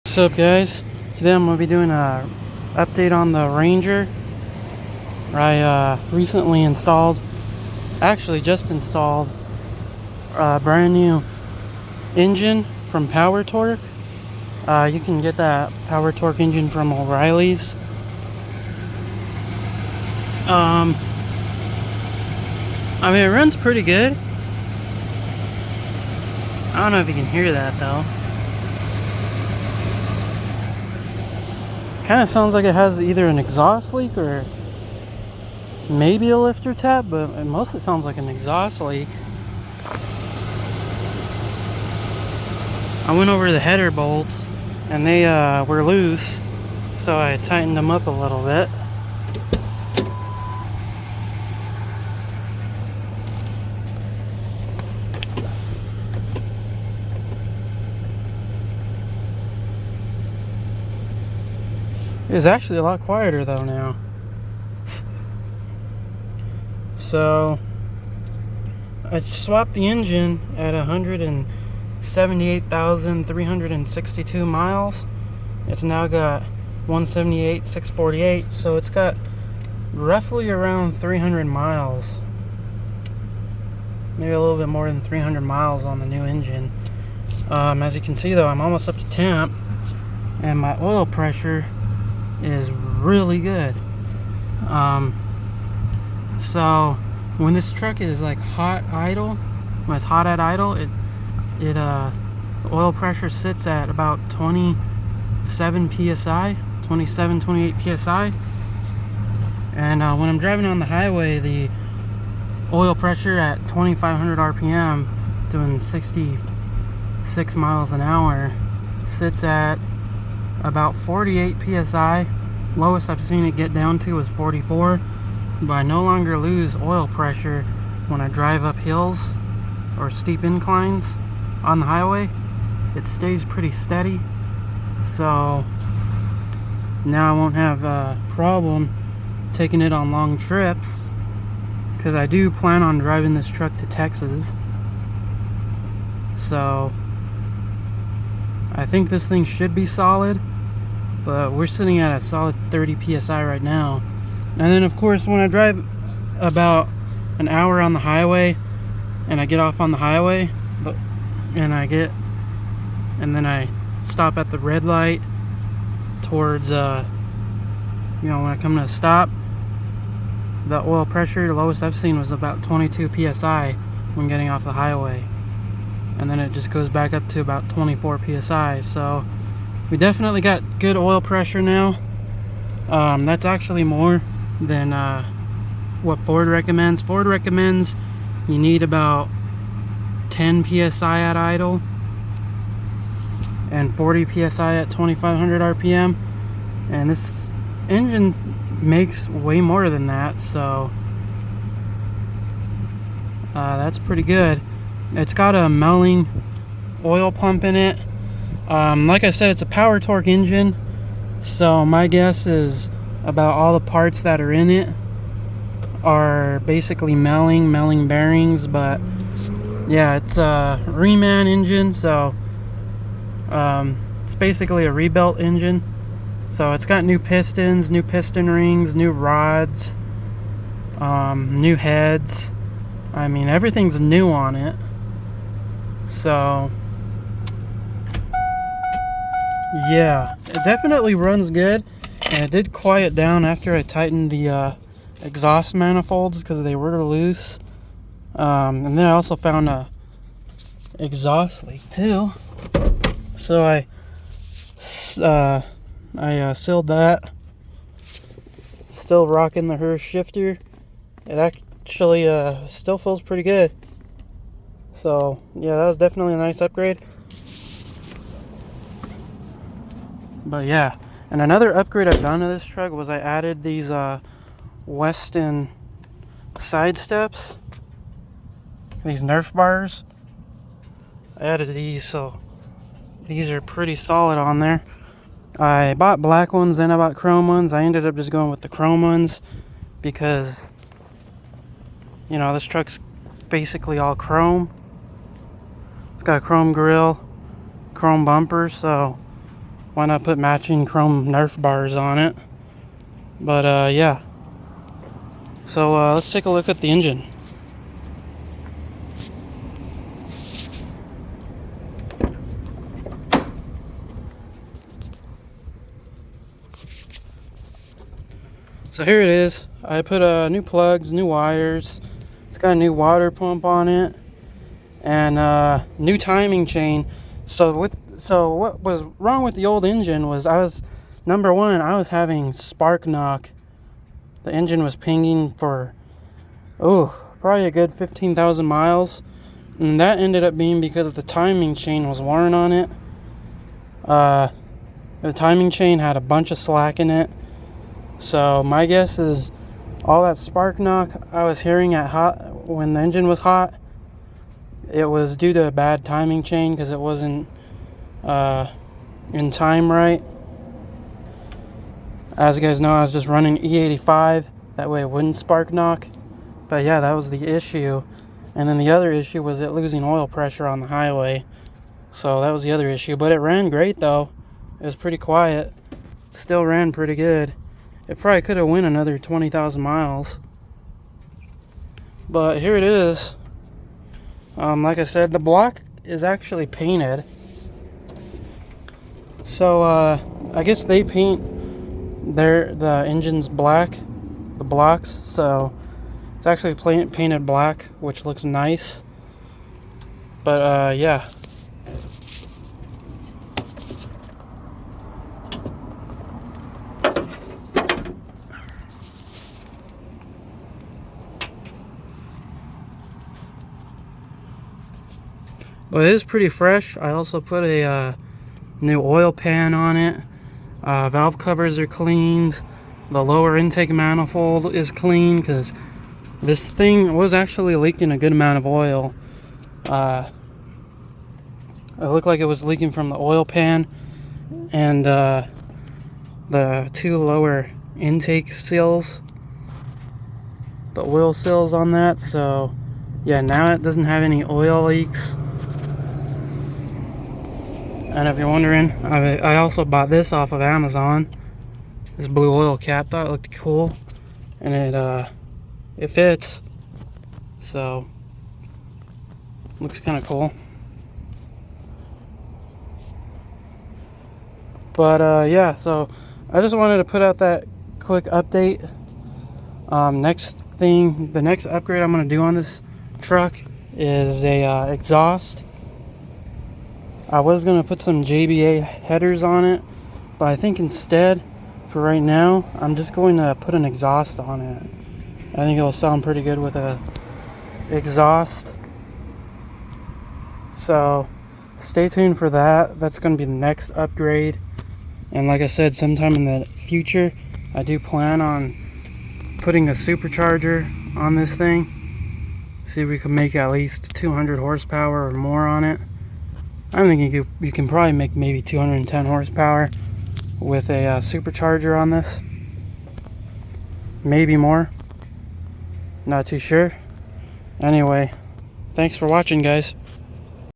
What's up, guys? Today I'm going to be doing a update on the Ranger. I recently just installed a brand new engine from powertorque. You can get that powertorque engine from O'Reilly's. I mean, it runs pretty good. I don't know if you can hear that though. Kind of sounds like it has either an exhaust leak or maybe a lifter tap, but it mostly sounds like an exhaust leak. I went over the header bolts and they were loose, so I tightened them up a little bit. It's actually a lot quieter though now. So I swapped the engine at 178,362 miles. It's now got 178,648, so it's got roughly around 300 miles. Maybe a little bit more than 300 miles on the new engine. As you can see though, I'm almost up to temp, and my oil pressure is really good. So when this truck is like hot idle, when it's hot at idle, the oil pressure sits at about 27 psi, 28 psi. And when I'm driving on the highway, the oil pressure at 2,500 RPM, doing 66 miles an hour, sits at about 48 psi. Lowest I've seen it get down to is 44, but I no longer lose oil pressure when I drive up hills or steep inclines on the highway. It stays pretty steady, so now I won't have a problem taking it on long trips, because I do plan on driving this truck to Texas. So I think this thing should be solid, but we're sitting at a solid 30 psi right now. And then of course when I drive about an hour on the highway and I get off on the highway and then I stop at the red light towards when I come to a stop, the oil pressure, the lowest I've seen was about 22 psi when getting off the highway, and then it just goes back up to about 24 psi. So we definitely got good oil pressure now. That's actually more than what Ford recommends. Ford recommends you need about 10 psi at idle and 40 psi at 2,500 RPM, and this engine makes way more than that, so that's pretty good. It's got a Melling oil pump in it. Like I said, it's a powertorque engine, so my guess is about all the parts that are in it are basically Melling bearings. But yeah, it's a reman engine, so it's basically a rebuilt engine. So it's got new pistons, new piston rings, new rods, new heads. I mean, everything's new on it. So yeah, it definitely runs good, and it did quiet down after I tightened the exhaust manifolds because they were loose. And then I also found a exhaust leak too, so I sealed that. Still rocking the Hurst shifter. It actually still feels pretty good. So yeah, that was definitely a nice upgrade. But yeah, and another upgrade I've done to this truck was I added these Weston side steps, these Nerf bars. I added these, so these are pretty solid on there. I bought black ones, then I bought chrome ones. I ended up just going with the chrome ones because, you know, this truck's basically all chrome. It's got a chrome grille, chrome bumper, so why not put matching chrome Nerf bars on it? But yeah. So let's take a look at the engine. So here it is. I put new plugs, new wires. It's got a new water pump on it, and new timing chain. So what was wrong with the old engine was number one, I was having spark knock. The engine was pinging for probably a good 15,000 miles, and that ended up being because the timing chain was worn on it. The timing chain had a bunch of slack in it. So my guess is all that spark knock I was hearing when the engine was hot, it was due to a bad timing chain because it wasn't in time right. As you guys know, I was just running E85, that way it wouldn't spark knock. But yeah, that was the issue. And then the other issue was it losing oil pressure on the highway. So that was the other issue. But it ran great though. It was pretty quiet. Still ran pretty good. It probably could have went another 20,000 miles. But here it is. Like I said, the block is actually painted. So I guess they paint the engines black, the blocks. So it's actually painted black, which looks nice. But yeah. But it is pretty fresh. I also put a new oil pan on it. Valve covers are cleaned. The lower intake manifold is clean because this thing was actually leaking a good amount of oil. It looked like it was leaking from the oil pan and the two lower intake seals, the oil seals on that. So yeah, now it doesn't have any oil leaks. And if you're wondering, I also bought this off of Amazon. This blue oil cap, thought it looked cool, and it fits. So looks kind of cool. But yeah, so I just wanted to put out that quick update. The next upgrade I'm gonna do on this truck is a exhaust. I was going to put some JBA headers on it, but I think instead, for right now, I'm just going to put an exhaust on it. I think it'll sound pretty good with a exhaust. So, stay tuned for that. That's going to be the next upgrade. And like I said, sometime in the future, I do plan on putting a supercharger on this thing. See if we can make at least 200 horsepower or more on it. I'm thinking you can probably make maybe 210 horsepower with a supercharger on this. Maybe more. Not too sure. Anyway, thanks for watching, guys.